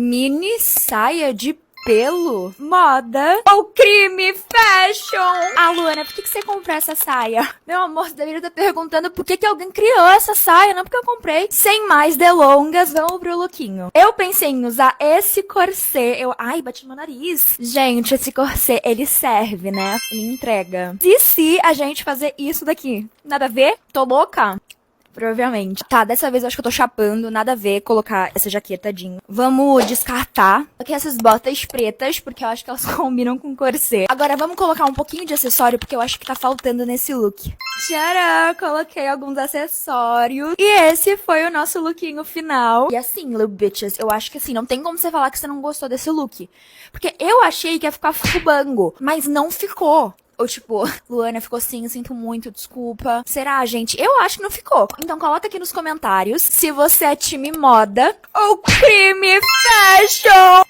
Mini saia de pelo? Moda? Ou crime? Fashion? Ah, Luana, por que você comprou essa saia? Meu amor, você deveria estar perguntando por que alguém criou essa saia, não porque eu comprei. Sem mais delongas, vamos pro lookinho. Eu pensei em usar esse corset. Ai, bati no meu nariz. Gente, esse corset, ele serve, né? Ele entrega. E se a gente fazer isso daqui? Nada a ver? Tô louca? Provavelmente. Tá, dessa vez eu acho que eu tô chapando, nada a ver colocar essa jaqueta jeans. Vamos descartar. Coloquei essas botas pretas, porque eu acho que elas combinam com corset. Agora vamos colocar um pouquinho de acessório, porque eu acho que tá faltando nesse look. Tcharam! Coloquei alguns acessórios. E esse foi o nosso lookinho final. E assim, little bitches, eu acho que assim, não tem como você falar que você não gostou desse look. Porque eu achei que ia ficar fubango, mas não ficou. Ou tipo, Luana, ficou assim, sinto muito, desculpa. Será, gente? Eu acho que não ficou. Então coloca aqui nos comentários se você é time moda ou crime fashion.